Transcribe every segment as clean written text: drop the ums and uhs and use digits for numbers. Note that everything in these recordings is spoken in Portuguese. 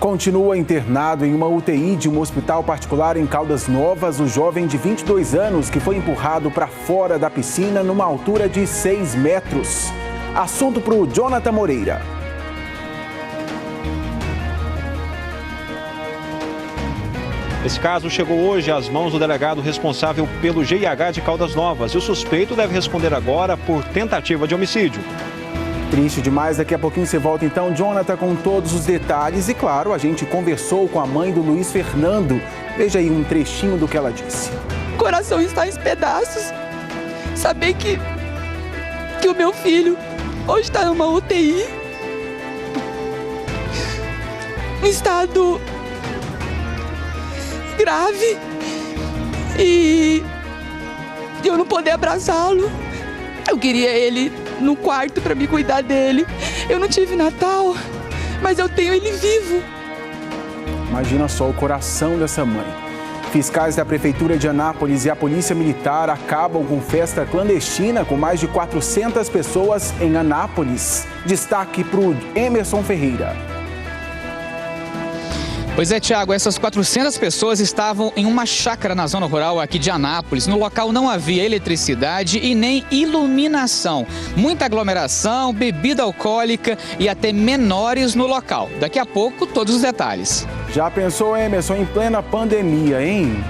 Continua internado em uma UTI de um hospital particular em Caldas Novas o jovem de 22 anos que foi empurrado para fora da piscina numa altura de 6 metros. Assunto para o Jonathan Moreira. Esse caso chegou hoje às mãos do delegado responsável pelo GIH de Caldas Novas e o suspeito deve responder agora por tentativa de homicídio. Triste demais, daqui a pouquinho você volta então, Jonathan, com todos os detalhes. E claro, a gente conversou com a mãe do Luiz Fernando. Veja aí um trechinho do que ela disse. O coração está em pedaços. Saber que o meu filho hoje está numa UTI, em estado grave, e eu não poder abraçá-lo. Eu queria ele no quarto para me cuidar dele. Eu não tive Natal, mas eu tenho ele vivo. Imagina só o coração dessa mãe. Fiscais da Prefeitura de Anápolis e a Polícia Militar acabam com festa clandestina com mais de 400 pessoas em Anápolis. Destaque para o Emerson Ferreira. Pois é, Tiago, essas 400 pessoas estavam em uma chácara na zona rural aqui de Anápolis. No local não havia eletricidade e nem iluminação. Muita aglomeração, bebida alcoólica e até menores no local. Daqui a pouco, todos os detalhes. Já pensou, Emerson, em plena pandemia, hein?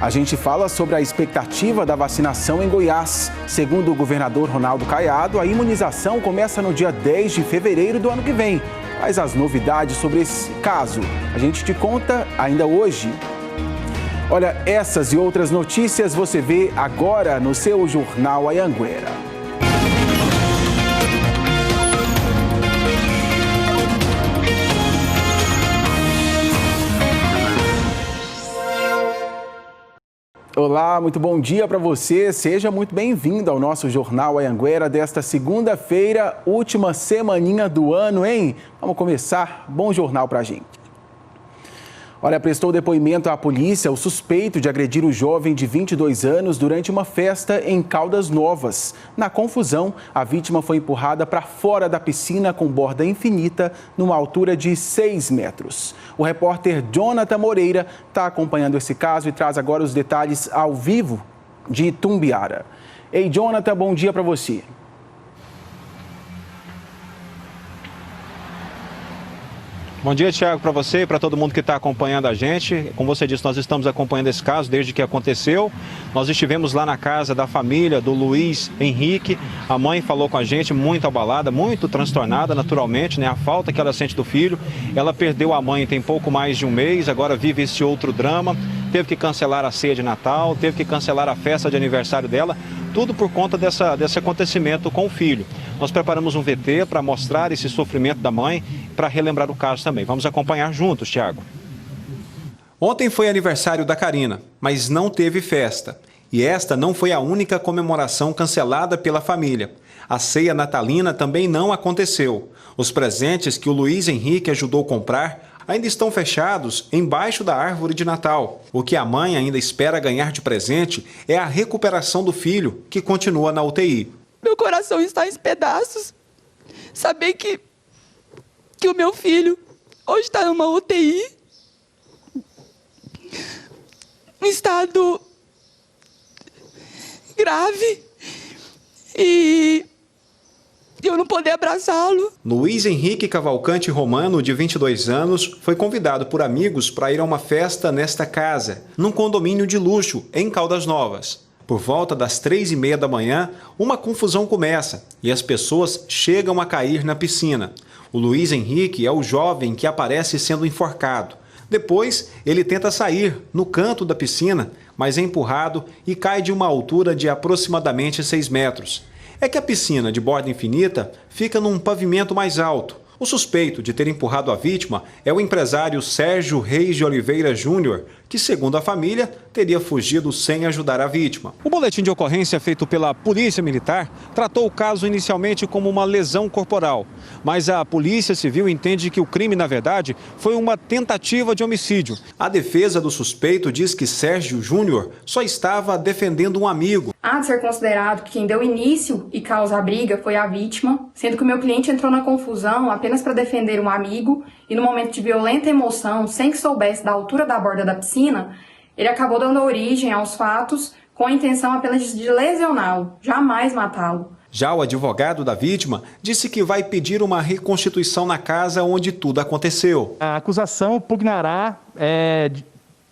A gente fala sobre a expectativa da vacinação em Goiás. Segundo o governador Ronaldo Caiado, a imunização começa no dia 10 de fevereiro do ano que vem. Mas as novidades sobre esse caso, a gente te conta ainda hoje. Olha, essas e outras notícias você vê agora no seu Jornal Anhanguera. Olá, muito bom dia para você. Seja muito bem-vindo ao nosso Jornal Anhanguera desta segunda-feira, última semaninha do ano, hein? Vamos começar. Bom jornal para a gente. Olha, prestou depoimento à polícia o suspeito de agredir o jovem de 22 anos durante uma festa em Caldas Novas. Na confusão, a vítima foi empurrada para fora da piscina com borda infinita, numa altura de 6 metros. O repórter Jonathan Moreira está acompanhando esse caso e traz agora os detalhes ao vivo de Itumbiara. Ei, Jonathan, bom dia para você. Bom dia, Tiago, para você e para todo mundo que está acompanhando a gente. Como você disse, nós estamos acompanhando esse caso desde que aconteceu. Nós estivemos lá na casa da família do Luiz Henrique. A mãe falou com a gente muito abalada, muito transtornada, naturalmente, né? A falta que ela sente do filho. Ela perdeu a mãe tem pouco mais de um mês, agora vive esse outro drama. Teve que cancelar a ceia de Natal, teve que cancelar a festa de aniversário dela. Tudo por conta desse acontecimento com o filho. Nós preparamos um VT para mostrar esse sofrimento da mãe, para relembrar o caso também. Vamos acompanhar juntos, Tiago. Ontem foi aniversário da Karina, mas não teve festa. E esta não foi a única comemoração cancelada pela família. A ceia natalina também não aconteceu. Os presentes que o Luiz Henrique ajudou a comprar ainda estão fechados embaixo da árvore de Natal. O que a mãe ainda espera ganhar de presente é a recuperação do filho, que continua na UTI. Meu coração está em pedaços. Saber que o meu filho hoje está numa UTI, em estado grave, e eu não poder abraçá-lo. Luiz Henrique Cavalcante Romano, de 22 anos, foi convidado por amigos para ir a uma festa nesta casa, num condomínio de luxo, em Caldas Novas. Por volta das 3h30 da manhã, uma confusão começa e as pessoas chegam a cair na piscina. O Luiz Henrique é o jovem que aparece sendo enforcado. Depois, ele tenta sair no canto da piscina, mas é empurrado e cai de uma altura de aproximadamente 6 metros. É que a piscina de borda infinita fica num pavimento mais alto. O suspeito de ter empurrado a vítima é o empresário Sérgio Reis de Oliveira Júnior, que, segundo a família, teria fugido sem ajudar a vítima. O boletim de ocorrência feito pela Polícia Militar tratou o caso inicialmente como uma lesão corporal. Mas a Polícia Civil entende que o crime, na verdade, foi uma tentativa de homicídio. A defesa do suspeito diz que Sérgio Júnior só estava defendendo um amigo. Há de ser considerado que quem deu início e causa a briga foi a vítima, sendo que o meu cliente entrou na confusão apenas para defender um amigo e no momento de violenta emoção, sem que soubesse da altura da borda da piscina, ele acabou dando origem aos fatos com a intenção apenas de lesioná-lo, jamais matá-lo. Já o advogado da vítima disse que vai pedir uma reconstituição na casa onde tudo aconteceu. A acusação pugnará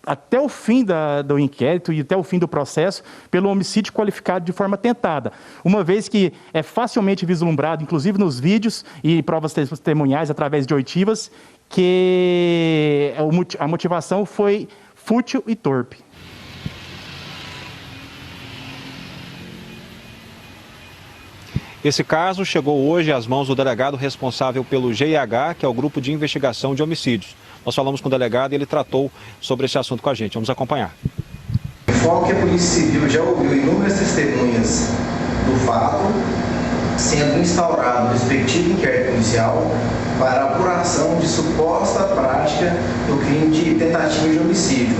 até o fim do inquérito e até o fim do processo pelo homicídio qualificado de forma tentada, uma vez que é facilmente vislumbrado, inclusive nos vídeos e provas testemunhais através de oitivas, que a motivação foi fútil e torpe. Esse caso chegou hoje às mãos do delegado responsável pelo GIH, que é o Grupo de Investigação de Homicídios. Nós falamos com o delegado e ele tratou sobre esse assunto com a gente. Vamos acompanhar. O foco que a Polícia Civil já ouviu inúmeras testemunhas do fato, sendo instaurado o respectivo inquérito policial para a apuração de suposta prática do crime de tentativa de homicídio,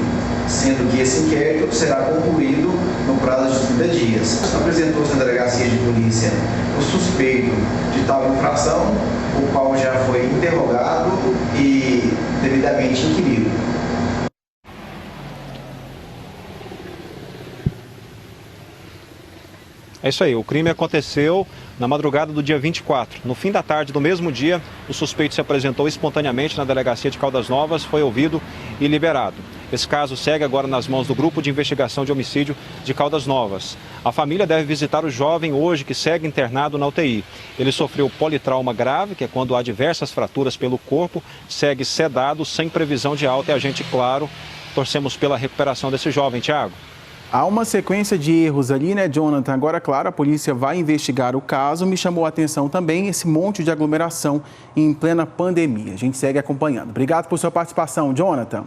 sendo que esse inquérito será concluído no prazo de 30 dias. Apresentou-se na delegacia de polícia o suspeito de tal infração, o qual já foi interrogado e devidamente inquirido. É isso aí, o crime aconteceu na madrugada do dia 24. No fim da tarde do mesmo dia, o suspeito se apresentou espontaneamente na delegacia de Caldas Novas, foi ouvido e liberado. Esse caso segue agora nas mãos do Grupo de Investigação de Homicídio de Caldas Novas. A família deve visitar o jovem hoje que segue internado na UTI. Ele sofreu politrauma grave, que é quando há diversas fraturas pelo corpo, segue sedado, sem previsão de alta e a gente, claro, torcemos pela recuperação desse jovem, Tiago. Há uma sequência de erros ali, né, Jonathan? Agora, claro, a polícia vai investigar o caso. Me chamou a atenção também esse monte de aglomeração em plena pandemia. A gente segue acompanhando. Obrigado por sua participação, Jonathan.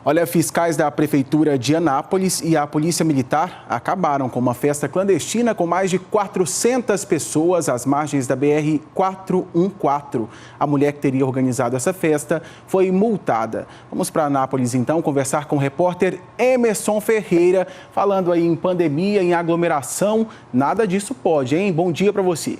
Olha, fiscais da Prefeitura de Anápolis e a Polícia Militar acabaram com uma festa clandestina com mais de 400 pessoas às margens da BR-414. A mulher que teria organizado essa festa foi multada. Vamos para Anápolis, então, conversar com o repórter Emerson Ferreira, falando aí em pandemia, em aglomeração. Nada disso pode, hein? Bom dia para você.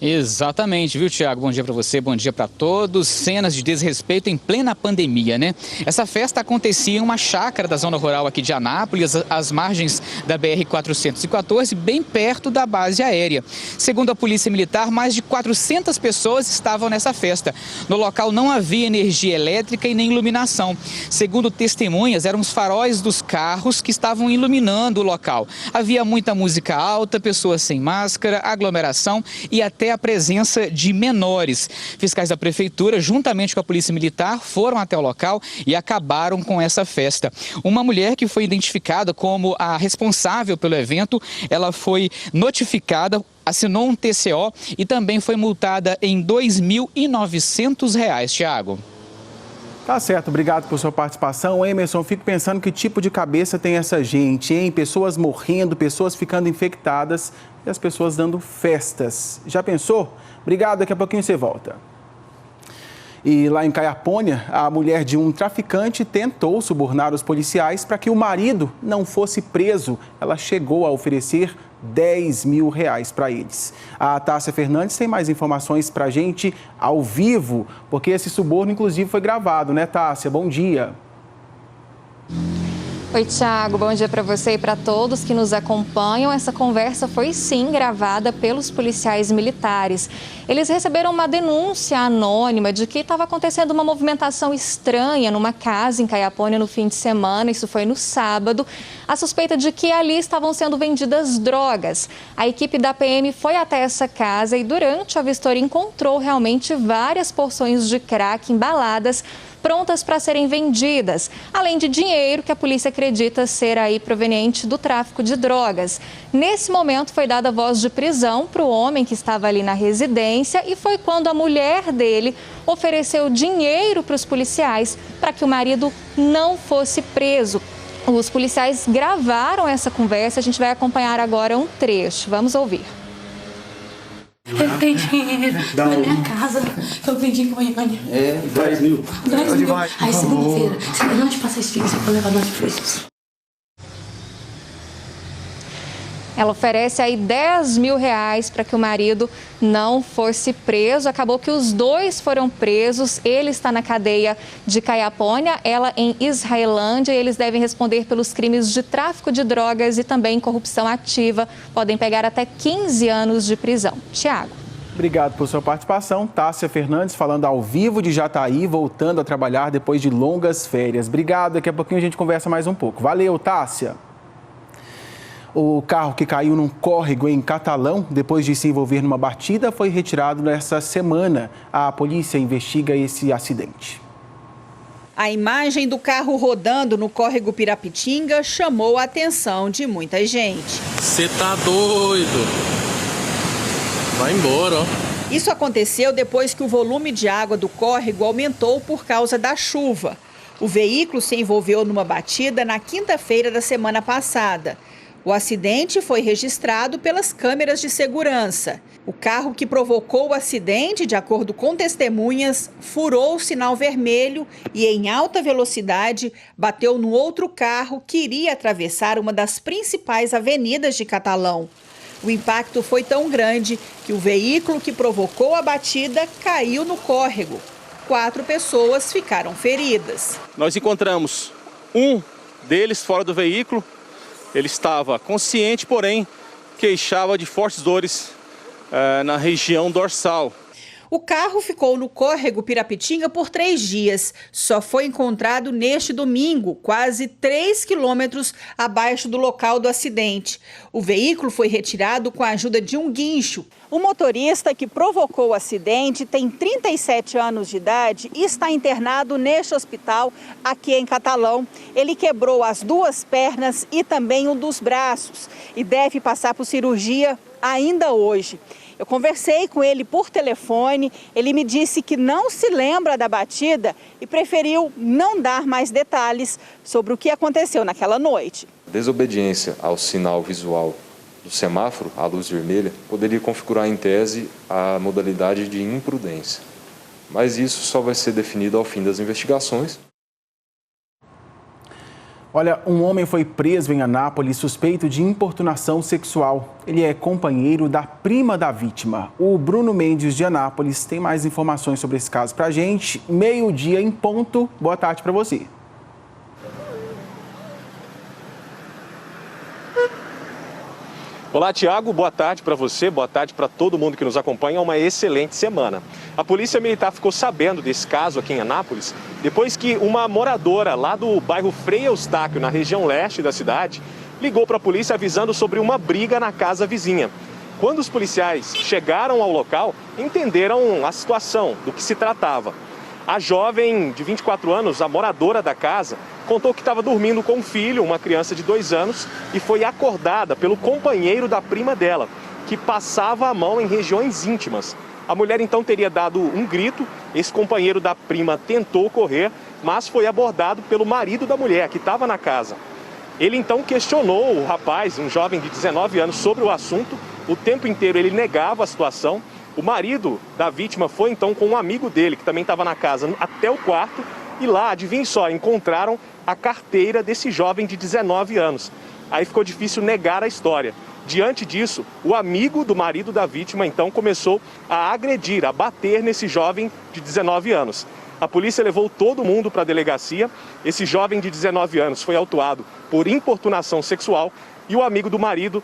Exatamente, viu, Tiago? Bom dia para você, bom dia para todos. Cenas de desrespeito em plena pandemia, né? Essa festa acontecia em uma chácara da zona rural aqui de Anápolis, às margens da BR-414, bem perto da base aérea. Segundo a Polícia Militar, mais de 400 pessoas estavam nessa festa. No local não havia energia elétrica e nem iluminação. Segundo testemunhas, eram os faróis dos carros que estavam iluminando o local. Havia muita música alta, pessoas sem máscara, aglomeração e até a presença de menores. Fiscais da Prefeitura, juntamente com a Polícia Militar, foram até o local e acabaram com essa festa. Uma mulher que foi identificada como a responsável pelo evento, ela foi notificada, assinou um TCO e também foi multada em R$ 2.900, Tiago. Tá certo, obrigado por sua participação. Emerson, fico pensando que tipo de cabeça tem essa gente, hein? Pessoas morrendo, pessoas ficando infectadas e as pessoas dando festas. Já pensou? Obrigado, daqui a pouquinho você volta. E lá em Caiapônia, a mulher de um traficante tentou subornar os policiais para que o marido não fosse preso. Ela chegou a oferecer R$10 mil para eles. A Tássia Fernandes tem mais informações para a gente ao vivo, porque esse suborno, inclusive, foi gravado, né, Tássia? Bom dia. Oi, Tiago, bom dia para você e para todos que nos acompanham. Essa conversa foi sim gravada pelos policiais militares. Eles receberam uma denúncia anônima de que estava acontecendo uma movimentação estranha numa casa em Caiapônia no fim de semana. Isso foi no sábado. A suspeita de que ali estavam sendo vendidas drogas. A equipe da PM foi até essa casa e durante a vistoria encontrou realmente várias porções de crack embaladas, prontas para serem vendidas, além de dinheiro que a polícia acredita ser aí proveniente do tráfico de drogas. Nesse momento foi dada voz de prisão para o homem que estava ali na residência e foi quando a mulher dele ofereceu dinheiro para os policiais para que o marido não fosse preso. Os policiais gravaram essa conversa, a gente vai acompanhar agora um trecho. Vamos ouvir. Eu tenho dinheiro na minha casa, eu vendi com a Goiânia. 10 mil. 10 mil. Aí segunda-feira, se não te passar esse fixo, eu vou levar nós presos. Ela oferece aí R$10 mil para que o marido não fosse preso. Acabou que os dois foram presos. Ele está na cadeia de Caiapônia, ela em Israelândia. E eles devem responder pelos crimes de tráfico de drogas e também corrupção ativa. Podem pegar até 15 anos de prisão. Tiago. Obrigado por sua participação. Tássia Fernandes falando ao vivo de Jataí, voltando a trabalhar depois de longas férias. Obrigado, daqui a pouquinho a gente conversa mais um pouco. Valeu, Tássia. O carro que caiu num córrego em Catalão, depois de se envolver numa batida, foi retirado nesta semana. A polícia investiga esse acidente. A imagem do carro rodando no córrego Pirapitinga chamou a atenção de muita gente. Você tá doido? Vai embora, ó. Isso aconteceu depois que o volume de água do córrego aumentou por causa da chuva. O veículo se envolveu numa batida na quinta-feira da semana passada. O acidente foi registrado pelas câmeras de segurança. O carro que provocou o acidente, de acordo com testemunhas, furou o sinal vermelho e, em alta velocidade, bateu no outro carro que iria atravessar uma das principais avenidas de Catalão. O impacto foi tão grande que o veículo que provocou a batida caiu no córrego. 4 pessoas ficaram feridas. Nós encontramos um deles fora do veículo. Ele estava consciente, porém queixava de fortes dores na região dorsal. O carro ficou no córrego Pirapitinga por 3 dias. Só foi encontrado neste domingo, quase 3 quilômetros abaixo do local do acidente. O veículo foi retirado com a ajuda de um guincho. O motorista que provocou o acidente tem 37 anos de idade e está internado neste hospital aqui em Catalão. Ele quebrou as 2 pernas e também um dos braços e deve passar por cirurgia ainda hoje. Eu conversei com ele por telefone, ele me disse que não se lembra da batida e preferiu não dar mais detalhes sobre o que aconteceu naquela noite. Desobediência ao sinal visual do semáforo, a luz vermelha, poderia configurar em tese a modalidade de imprudência. Mas isso só vai ser definido ao fim das investigações. Olha, um homem foi preso em Anápolis suspeito de importunação sexual. Ele é companheiro da prima da vítima. O Bruno Mendes de Anápolis tem mais informações sobre esse caso pra gente. 12:00 em ponto. Boa tarde pra você. Olá, Tiago. Boa tarde para você, boa tarde para todo mundo que nos acompanha. Uma excelente semana. A Polícia Militar ficou sabendo desse caso aqui em Anápolis depois que uma moradora lá do bairro Frei Eustáquio, na região leste da cidade, ligou para a polícia avisando sobre uma briga na casa vizinha. Quando os policiais chegaram ao local, entenderam a situação, do que se tratava. A jovem de 24 anos, a moradora da casa, contou que estava dormindo com um filho, uma criança de 2 anos, e foi acordada pelo companheiro da prima dela, que passava a mão em regiões íntimas. A mulher então teria dado um grito, esse companheiro da prima tentou correr, mas foi abordado pelo marido da mulher, que estava na casa. Ele então questionou o rapaz, um jovem de 19 anos, sobre o assunto. O tempo inteiro ele negava a situação. O marido da vítima foi então com um amigo dele, que também estava na casa, até o quarto. E lá, adivinhe só, encontraram a carteira desse jovem de 19 anos. Aí ficou difícil negar a história. Diante disso, o amigo do marido da vítima então começou a agredir, a bater nesse jovem de 19 anos. A polícia levou todo mundo para a delegacia. Esse jovem de 19 anos foi autuado por importunação sexual e o amigo do marido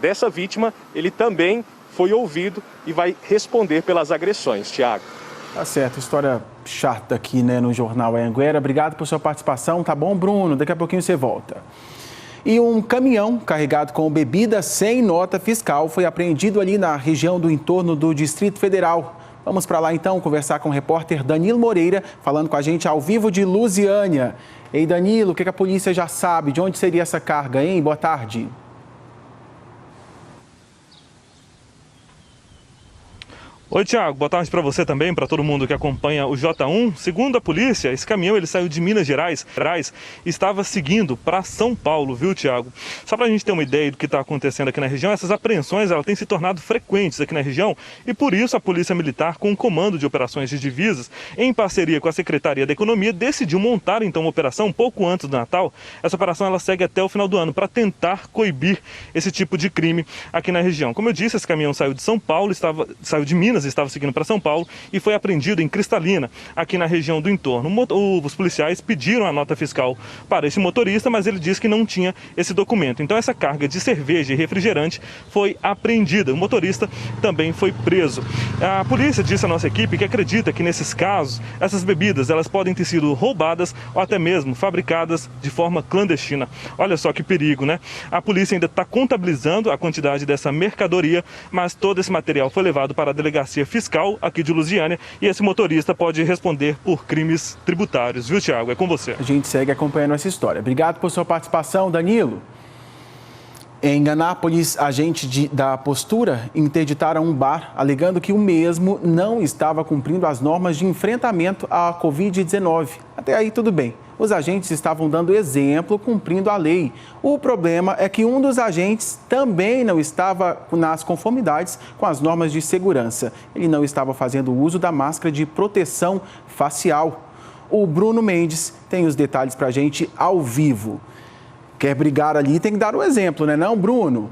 dessa vítima, ele também foi ouvido e vai responder pelas agressões. Tiago. Tá certo, história chata aqui, né, no Jornal Anhanguera. Obrigado por sua participação, tá bom, Bruno? Daqui a pouquinho você volta. E um caminhão carregado com bebida sem nota fiscal foi apreendido ali na região do entorno do Distrito Federal. Vamos para lá então conversar com o repórter Danilo Moreira, falando com a gente ao vivo de Lusiânia. Ei, Danilo, o que a polícia já sabe? De onde seria essa carga, hein? Boa tarde. Oi, Tiago. Boa tarde para você também, para todo mundo que acompanha o J1. Segundo a polícia, esse caminhão ele saiu de Minas Gerais e estava seguindo para São Paulo, viu, Tiago? Só para a gente ter uma ideia do que está acontecendo aqui na região, essas apreensões elas têm se tornado frequentes aqui na região e por isso a Polícia Militar, com o Comando de Operações de Divisas, em parceria com a Secretaria da Economia, decidiu montar então uma operação um pouco antes do Natal. Essa operação ela segue até o final do ano para tentar coibir esse tipo de crime aqui na região. Como eu disse, esse caminhão saiu de São Paulo, saiu de Minas, estava seguindo para São Paulo e foi apreendido em Cristalina, aqui na região do entorno. Os policiais pediram a nota fiscal para esse motorista, mas ele disse que não tinha esse documento. Então essa carga de cerveja e refrigerante foi apreendida. O motorista também foi preso. A polícia disse à nossa equipe que acredita que nesses casos, essas bebidas elas podem ter sido roubadas ou até mesmo fabricadas de forma clandestina. Olha só que perigo, né? A polícia ainda está contabilizando a quantidade dessa mercadoria, mas todo esse material foi levado para a delegacia fiscal aqui de Lusiânia e esse motorista pode responder por crimes tributários. Viu, Tiago? É com você. A gente segue acompanhando essa história. Obrigado por sua participação, Danilo. Em Anápolis, agentes da Postura interditaram um bar, alegando que o mesmo não estava cumprindo as normas de enfrentamento à Covid-19. Até aí, tudo bem. Os agentes estavam dando exemplo, cumprindo a lei. O problema é que um dos agentes também não estava nas conformidades com as normas de segurança. Ele não estava fazendo uso da máscara de proteção facial. O Bruno Mendes tem os detalhes para a gente ao vivo. Quer brigar ali, tem que dar o exemplo, né não, Bruno?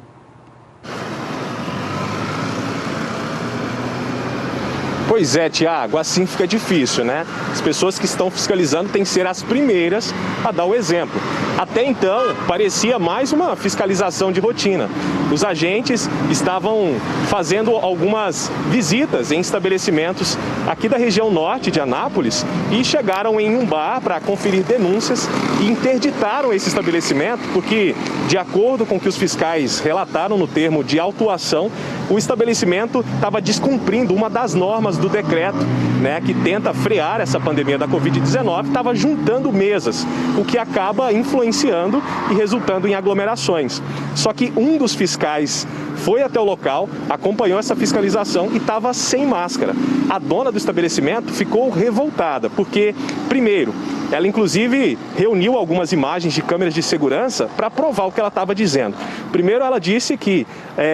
Pois é, Tiago, assim fica difícil, né? As pessoas que estão fiscalizando têm que ser as primeiras a dar o exemplo. Até então, parecia mais uma fiscalização de rotina. Os agentes estavam fazendo algumas visitas em estabelecimentos aqui da região norte de Anápolis e chegaram em um bar para conferir denúncias e interditaram esse estabelecimento porque, de acordo com o que os fiscais relataram no termo de autuação, o estabelecimento estava descumprindo uma das normas do decreto, né, que tenta frear essa pandemia da Covid-19, estava juntando mesas, o que acaba influenciando e resultando em aglomerações. Só que um dos fiscais foi até o local, acompanhou essa fiscalização e estava sem máscara. A dona do estabelecimento ficou revoltada, porque, primeiro, ela inclusive reuniu algumas imagens de câmeras de segurança para provar o que ela estava dizendo. Primeiro, ela disse que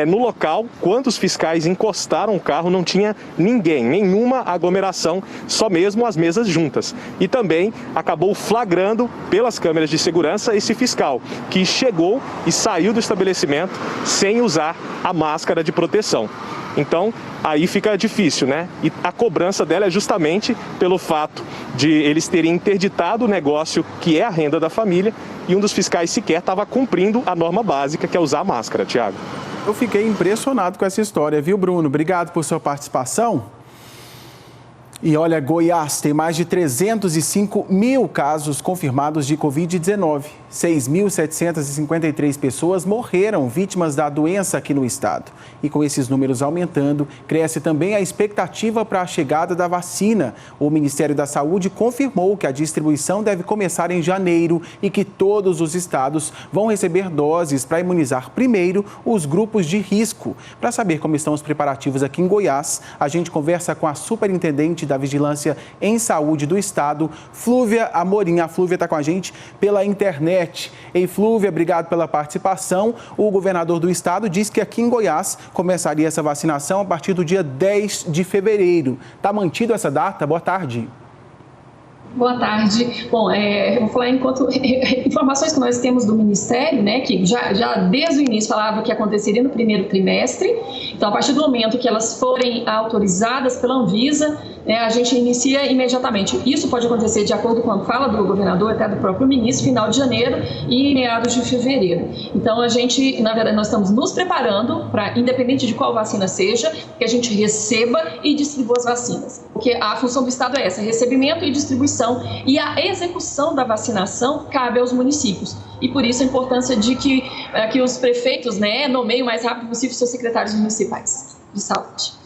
no local, quando os fiscais encostaram o carro, não tinha ninguém, nenhuma aglomeração, só mesmo as mesas juntas. E também acabou flagrando pelas câmeras de segurança esse fiscal, que chegou e saiu do estabelecimento sem usar a máscara de proteção. Então, aí fica difícil, né? E a cobrança dela é justamente pelo fato de eles terem interditado o negócio que é a renda da família e um dos fiscais sequer estava cumprindo a norma básica, que é usar a máscara, Tiago. Eu fiquei impressionado com essa história, viu, Bruno? Obrigado por sua participação. E olha, Goiás tem mais de 305 mil casos confirmados de Covid-19. 6.753 pessoas morreram vítimas da doença aqui no estado. E com esses números aumentando, cresce também a expectativa para a chegada da vacina. O Ministério da Saúde confirmou que a distribuição deve começar em janeiro e que todos os estados vão receber doses para imunizar primeiro os grupos de risco. Para saber como estão os preparativos aqui em Goiás, a gente conversa com a superintendente da Vigilância em Saúde do estado, Flúvia Amorim. A Flúvia está com a gente pela internet. Ei, Flúvia, obrigado pela participação. O governador do estado disse que aqui em Goiás começaria essa vacinação a partir do dia 10 de fevereiro. Está mantido essa data? Boa tarde. Boa tarde. Bom, eu vou falar enquanto informações que nós temos do Ministério, né, que já desde o início falava que aconteceria no primeiro trimestre. Então, a partir do momento que elas forem autorizadas pela Anvisa, a gente inicia imediatamente. Isso pode acontecer de acordo com a fala do governador, até do próprio ministro, final de janeiro e meados de fevereiro. Então, a gente, na verdade, nós estamos nos preparando para, independente de qual vacina seja, que a gente receba e distribua as vacinas. Porque a função do Estado é essa, recebimento e distribuição. E a execução da vacinação cabe aos municípios. E por isso a importância de que os prefeitos, nomeiem o mais rápido possível seus secretários municipais de saúde.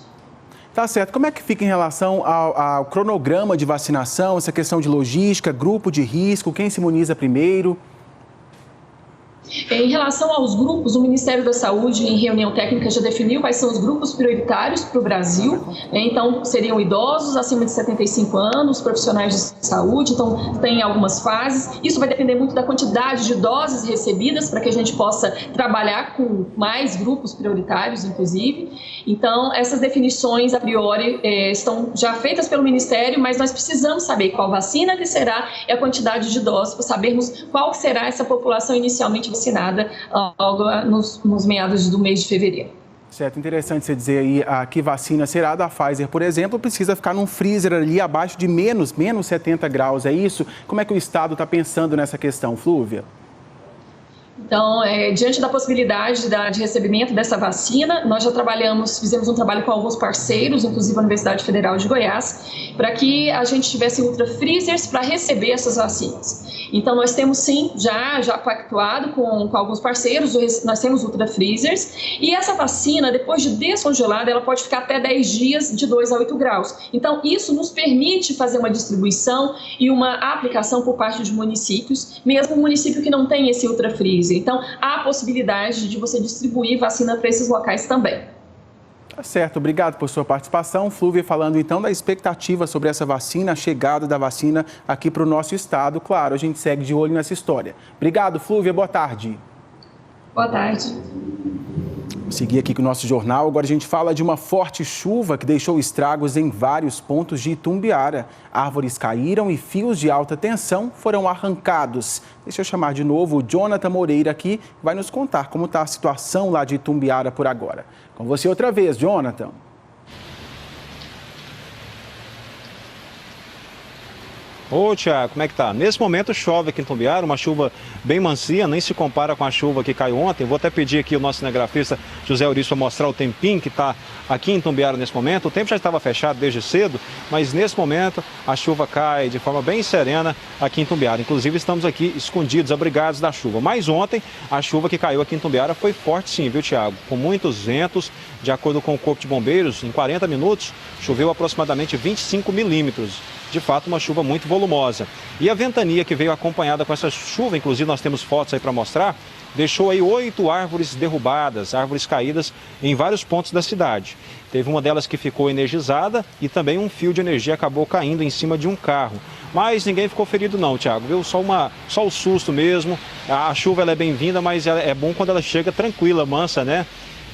Tá certo. Como é que fica em relação ao cronograma de vacinação, essa questão de logística, grupo de risco, quem se imuniza primeiro? Em relação aos grupos, o Ministério da Saúde, em reunião técnica, já definiu quais são os grupos prioritários para o Brasil. Então, seriam idosos acima de 75 anos, profissionais de saúde, então tem algumas fases. Isso vai depender muito da quantidade de doses recebidas para que a gente possa trabalhar com mais grupos prioritários, inclusive. Então, essas definições, a priori, estão já feitas pelo Ministério, mas nós precisamos saber qual vacina que será e a quantidade de doses para sabermos qual será essa população inicialmente vacinada nos meados do mês de fevereiro. Certo, interessante você dizer aí que vacina será. Da Pfizer, por exemplo, precisa ficar num freezer ali abaixo de menos 70 graus, é isso? Como é que o Estado está pensando nessa questão, Flúvia? Então, diante da possibilidade de recebimento dessa vacina, nós já fizemos um trabalho com alguns parceiros, inclusive a Universidade Federal de Goiás, para que a gente tivesse ultra-freezers para receber essas vacinas. Então, nós temos sim, já pactuado com alguns parceiros, nós temos ultra-freezers, e essa vacina, depois de descongelada, ela pode ficar até 10 dias de 2 a 8 graus. Então, isso nos permite fazer uma distribuição e uma aplicação por parte de municípios, mesmo um município que não tem esse ultra-freezer. Então, há a possibilidade de você distribuir vacina para esses locais também. Tá certo, obrigado por sua participação. Flúvia, falando então da expectativa sobre essa vacina, a chegada da vacina aqui para o nosso estado. Claro, a gente segue de olho nessa história. Obrigado, Flúvia, boa tarde. Boa tarde. Vamos seguir aqui com o nosso jornal. Agora a gente fala de uma forte chuva que deixou estragos em vários pontos de Itumbiara. Árvores caíram e fios de alta tensão foram arrancados. Deixa eu chamar de novo o Jonathan Moreira aqui, que vai nos contar como está a situação lá de Itumbiara por agora. Com você outra vez, Jonathan. Ô, Tiago, como é que tá? Nesse momento chove aqui em Itumbiara, uma chuva bem mansinha, nem se compara com a chuva que caiu ontem. Vou até pedir aqui o nosso cinegrafista José Eurício para mostrar o tempinho que está aqui em Itumbiara nesse momento. O tempo já estava fechado desde cedo, mas nesse momento a chuva cai de forma bem serena aqui em Itumbiara. Inclusive estamos aqui escondidos, abrigados da chuva. Mas ontem a chuva que caiu aqui em Itumbiara foi forte sim, viu, Tiago? Com muitos ventos, de acordo com o Corpo de Bombeiros, em 40 minutos choveu aproximadamente 25 milímetros. De fato, uma chuva muito volumosa. E a ventania que veio acompanhada com essa chuva, inclusive nós temos fotos aí para mostrar, deixou aí 8 árvores derrubadas, árvores caídas em vários pontos da cidade. Teve uma delas que ficou energizada e também um fio de energia acabou caindo em cima de um carro. Mas ninguém ficou ferido não, Tiago, viu? Só o susto mesmo. A chuva ela é bem-vinda, mas é bom quando ela chega tranquila, mansa, né?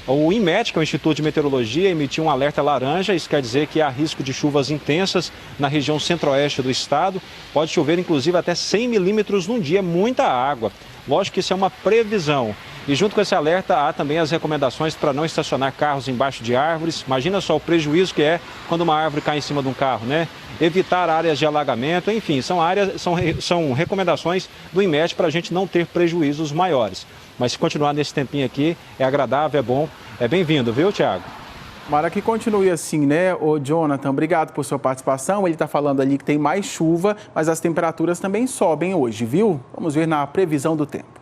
O INMET, que é o Instituto de Meteorologia, emitiu um alerta laranja. Isso quer dizer que há risco de chuvas intensas na região centro-oeste do estado. Pode chover, inclusive, até 100 milímetros num dia, muita água. Lógico que isso é uma previsão. E junto com esse alerta, há também as recomendações para não estacionar carros embaixo de árvores. Imagina só o prejuízo que é quando uma árvore cai em cima de um carro, né? Evitar áreas de alagamento, enfim, são recomendações do INMET para a gente não ter prejuízos maiores. Mas se continuar nesse tempinho aqui, é agradável, é bom, é bem-vindo, viu, Tiago? Tomara que continue assim, né, ô Jonathan? Obrigado por sua participação. Ele está falando ali que tem mais chuva, mas as temperaturas também sobem hoje, viu? Vamos ver na previsão do tempo.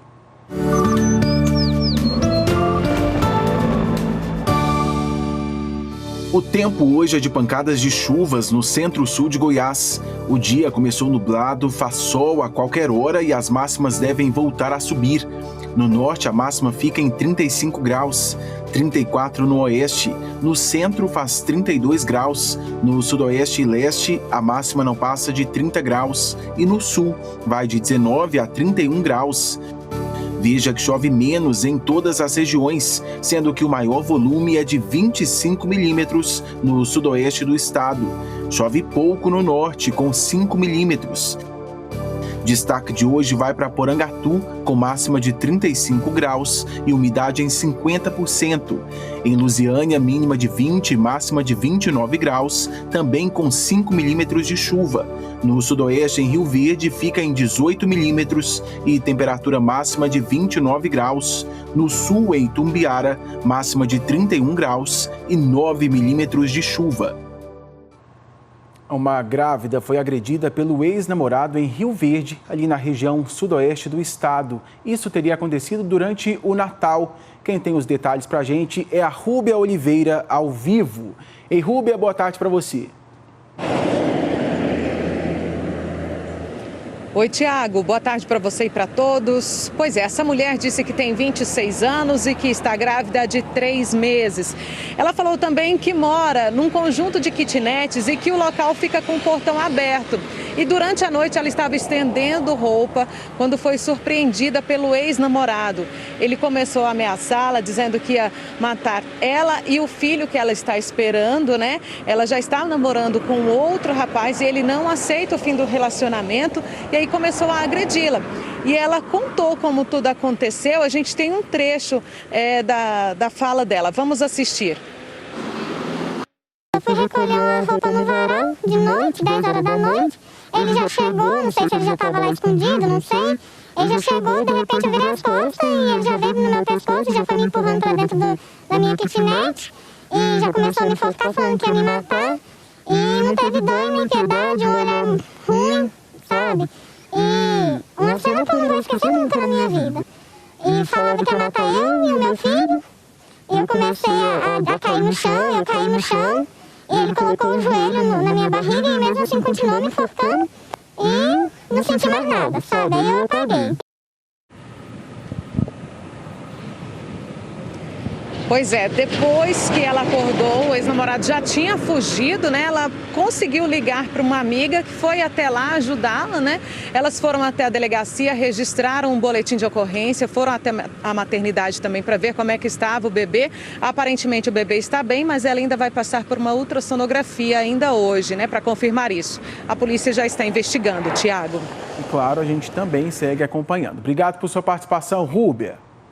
O tempo hoje é de pancadas de chuvas no centro-sul de Goiás. O dia começou nublado, faz sol a qualquer hora e as máximas devem voltar a subir. No norte, a máxima fica em 35 graus, 34 no oeste. No centro, faz 32 graus. No sudoeste e leste, a máxima não passa de 30 graus. E no sul, vai de 19 a 31 graus. Veja que chove menos em todas as regiões, sendo que o maior volume é de 25 milímetros no sudoeste do estado. Chove pouco no norte, com 5 milímetros. Destaque de hoje vai para Porangatu, com máxima de 35 graus e umidade em 50%. Em Lusiânia, mínima de 20 e máxima de 29 graus, também com 5 milímetros de chuva. No sudoeste, em Rio Verde, fica em 18 milímetros e temperatura máxima de 29 graus. No sul, em Itumbiara, máxima de 31 graus e 9 milímetros de chuva. Uma grávida foi agredida pelo ex-namorado em Rio Verde, ali na região sudoeste do estado. Isso teria acontecido durante o Natal. Quem tem os detalhes para a gente é a Rúbia Oliveira, ao vivo. Ei, Rúbia, boa tarde para você. Oi, Tiago. Boa tarde para você e para todos. Pois é, essa mulher disse que tem 26 anos e que está grávida de 3 meses. Ela falou também que mora num conjunto de kitnets e que o local fica com o portão aberto. E durante a noite ela estava estendendo roupa quando foi surpreendida pelo ex-namorado. Ele começou a ameaçá-la, dizendo que ia matar ela e o filho que ela está esperando, né? Ela já está namorando com outro rapaz e ele não aceita o fim do relacionamento e aí começou a agredi-la. E ela contou como tudo aconteceu. A gente tem um trecho da fala dela. Vamos assistir. Eu fui recolher uma roupa no varal de noite, 10 horas da noite. Ele já chegou, não sei se ele já estava lá escondido, não sei. Ele já chegou, de repente eu virei as costas e ele já veio no meu pescoço e já foi me empurrando para dentro da minha kitnet. E já começou a me enforcar falando que ia me matar. E não teve dor nem piedade, um olhar ruim, sabe? E uma cena que eu não vou esquecer nunca na minha vida. E falava que ia matar eu e o meu filho. E eu comecei a cair no chão, eu caí no chão. E ele colocou o joelho na minha barriga e mesmo assim continuou me enforcando. E não senti mais nada, sabe? Aí eu apaguei. Pois é, depois que ela acordou, o ex-namorado já tinha fugido, né? Ela conseguiu ligar para uma amiga que foi até lá ajudá-la, né? Elas foram até a delegacia, registraram um boletim de ocorrência, foram até a maternidade também para ver como é que estava o bebê. Aparentemente o bebê está bem, mas ela ainda vai passar por uma ultrassonografia ainda hoje, né? Para confirmar isso. A polícia já está investigando, Tiago. E claro, a gente também segue acompanhando. Obrigado por sua participação, Rúbia.